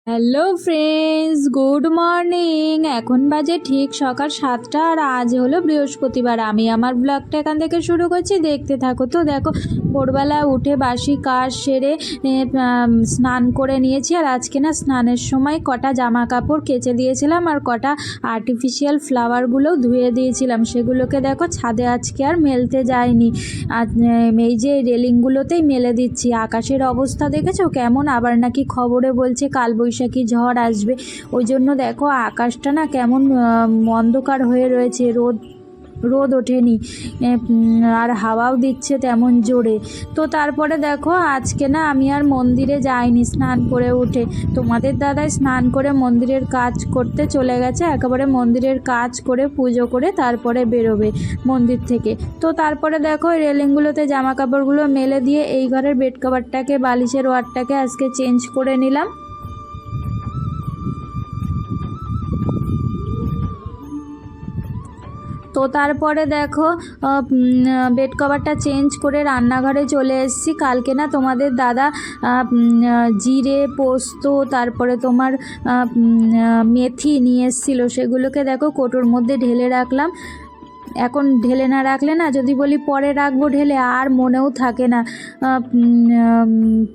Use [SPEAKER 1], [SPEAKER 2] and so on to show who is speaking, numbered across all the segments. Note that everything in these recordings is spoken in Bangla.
[SPEAKER 1] Hello friends, good morning. এখন বাজে ঠিক সকাল 7টা আর আজ হলো বৃহস্পতিবার। আমি আমার ব্লগটা এখান থেকে শুরু করছি, দেখতে থাকো। তো দেখো, ভোরবেলা উঠে বাসি কাজ সেরে স্নান করে নিয়েছি। আর আজকে না স্নানের সময় কটা জামা কাপড় কেচে দিয়েছিলাম আর কটা আর্টিফিশিয়াল ফ্লাওয়ারগুলোও ধুয়ে দিয়েছিলাম। সেগুলোকে দেখো ছাদে আজকে আর মেলতে যাইনি। আর এই যে রেলিংগুলোতেই মেলে দিচ্ছি। আকাশের অবস্থা দেখেছো কেমন? আবার নাকি খবরে বলছে কালবৈশাখী ঝড় আসবে। ওই জন্য দেখো আকাশটা না কেমন অন্ধকার হয়ে রয়েছে। রোদ রোদ ওঠেনি, আর হাওয়াও দিচ্ছে তেমন জোরে। তো তারপরে দেখো আজকে না আমি আর মন্দিরে যাইনি স্নান করে উঠে। তোমাদের দাদাই স্নান করে মন্দিরের কাজ করতে চলে গেছে। একেবারে মন্দিরের কাজ করে পুজো করে তারপরে বেরোবে মন্দির থেকে। তো তারপরে দেখো রেলিংগুলোতে জামা কাপড়গুলো মেলে দিয়ে এই ঘরের বেড কভারটাকে, বালিশের ওয়ারটাকে আজকে চেঞ্জ করে নিলাম। তো তারপরে দেখো বেড কভারটা চেঞ্জ করে রান্নাঘরে চলে এসেছি। কালকে না তোমাদের দাদা জিরে পোস্ত তারপরে তোমার মেথি নিয়ে এসেছিলো। সেগুলোকে দেখো কৌটোর মধ্যে ঢেলে রাখলাম। এখন ঢেলে না রাখলে না, যদি বলি পরে রাখবো ঢেলে, আর মনেও থাকে না।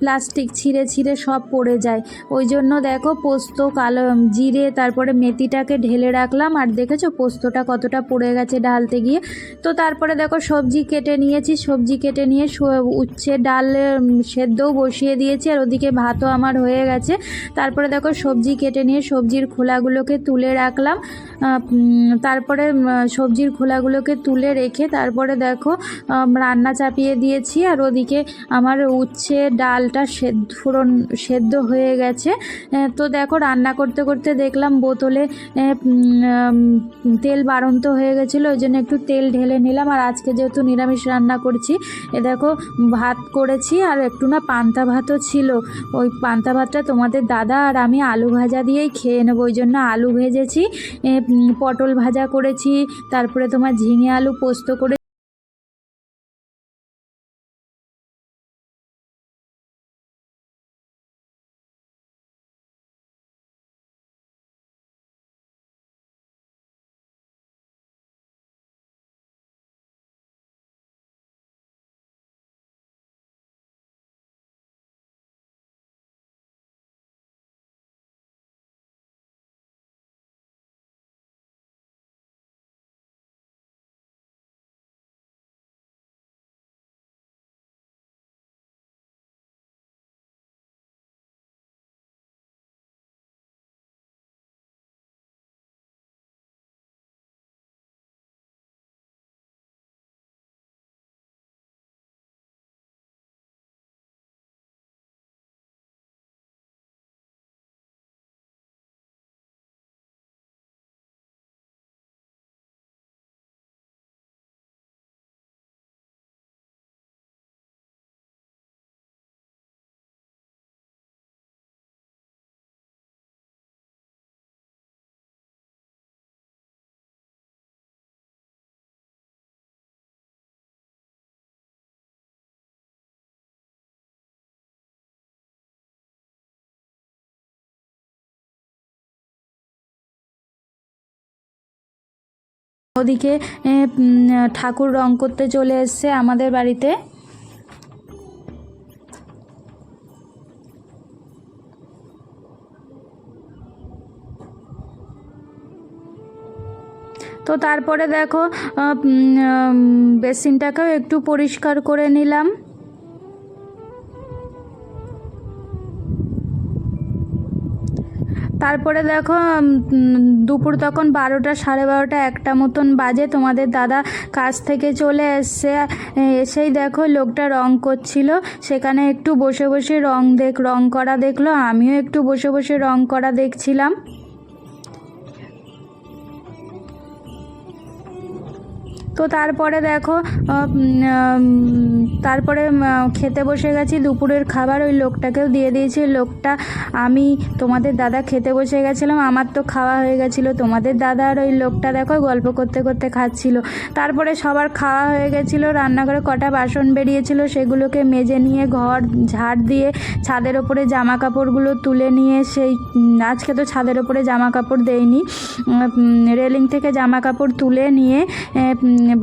[SPEAKER 1] প্লাস্টিক ছিঁড়ে ছিঁড়ে সব পড়ে যায়। ওই জন্য দেখো পোস্ত, কালো জিরে তারপরে মেথিটাকে ঢেলে রাখলাম। আর দেখেছো পোস্তটা কতটা পড়ে গেছে ঢালতে গিয়ে। তো তারপরে দেখো সবজি কেটে নিয়েছি। সবজি কেটে নিয়ে উচ্ছে ডাল সেদ্ধও বসিয়ে দিয়েছি। আর ওদিকে ভাতও আমার হয়ে গেছে। তারপরে দেখো সবজি কেটে নিয়ে সবজির খোলাগুলোকে তুলে রাখলাম। তারপরে সবজির খোলাগুলোকে তুলে রেখে তারপরে দেখো রান্না চাপিয়ে দিয়েছি। আর ওদিকে আমার উচ্ছে ডালটা সেদ্ধ হয়ে গেছে। তো দেখো রান্না করতে করতে দেখলাম বোতলে তেল বাড়ন্ত হয়ে গেছিলো, ওই জন্য একটু তেল ঢেলে নিলাম। আর আজকে যেহেতু নিরামিষ রান্না করছি, দেখো ভাত করেছি আর একটু না পান্তা ভাতও ছিল। ওই পান্তা ভাতটা তোমাদের দাদা আর আমি আলু ভাজা দিয়েই খেয়ে নেবো, ওই জন্য আলু ভেজেছি, পটল ভাজা করেছি, তারপরে তোমার ঝিঙে আলু পোস্ত করে। ওদিকে ঠাকুর রং করতে চলে এসছে আমাদের বাড়িতে। তো তারপরে দেখো বেসিনটাকেও একটু পরিষ্কার করে নিলাম। তারপরে দেখো দুপুর তখন 12টা, 12:30, 1টা মতন বাজে। তোমাদের দাদা কাজ থেকে চলে এসছে। এসেই দেখো লোকটা রং করছিল, সেখানে একটু বসে বসে রং করা দেখলো। আমিও একটু বসে বসে রং করা দেখছিলাম। তো তারপরে দেখো তারপরে খেতে বসে গেছি। দুপুরের খাবার ওই লোকটাকেও দিয়ে দিয়েছি। লোকটা আমি তোমাদের দাদা খেতে বসে গেছিলাম, আমার তো খাওয়া হয়ে গেছিলো। তোমাদের দাদা আর ওই লোকটা দেখো গল্প করতে করতে খাচ্ছিল। তারপরে সবার খাওয়া হয়ে গেছিলো। রান্নাঘরে কটা বাসন বেরিয়েছিল সেগুলোকে মেজে নিয়ে ঘর ঝাড় দিয়ে ছাদের ওপরে জামা কাপড়গুলো তুলে নিয়ে আজকে তো ছাদের ওপরে জামা কাপড় দেয়নি, রেলিং থেকে জামা কাপড় তুলে নিয়ে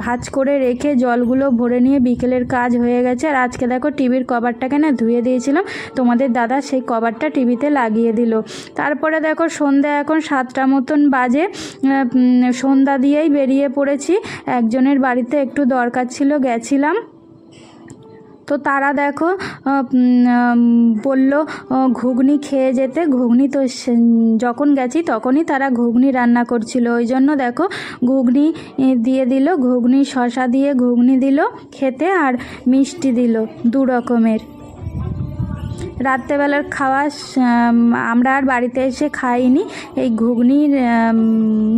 [SPEAKER 1] ভাঁজ করে রেখে জলগুলো ভরে নিয়ে বিকেলের কাজ হয়ে গেছে। আর আজকে দেখো টিভির কভারটাকে না ধুয়ে দিয়েছিলাম, তোমাদের দাদা সেই কভারটা টিভিতে লাগিয়ে দিল। তারপরে দেখো সন্ধ্যা এখন 7টা মতন বাজে। সন্ধ্যা দিয়েই বেরিয়ে পড়েছি। একজনের বাড়িতে একটু দরকার ছিল, গেছিলাম। তো তারা দেখো বলল ঘুগনি খেয়ে যেতে। ঘুগনি তো যখন গেছি তখনই তারা ঘুগনি রান্না করছিল, ওই জন্য দেখো ঘুগনি দিয়ে দিল। ঘুগনি শসা দিয়ে ঘুগনি দিল খেতে, আর মিষ্টি দিল 2 রকমের। রাত্রেবেলার খাওয়া আমরা আর বাড়িতে এসে খাইনি, এই ঘুগনির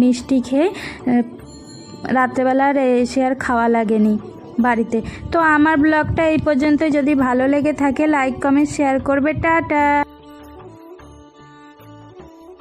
[SPEAKER 1] মিষ্টি খেয়ে রাত্রেবেলার এসে আর খাওয়া লাগেনি বাড়িতে। তো আমার ব্লগটা এই পর্যন্ত। যদি ভালো লেগে থাকে লাইক কমেন্ট শেয়ার করবে। টাটা।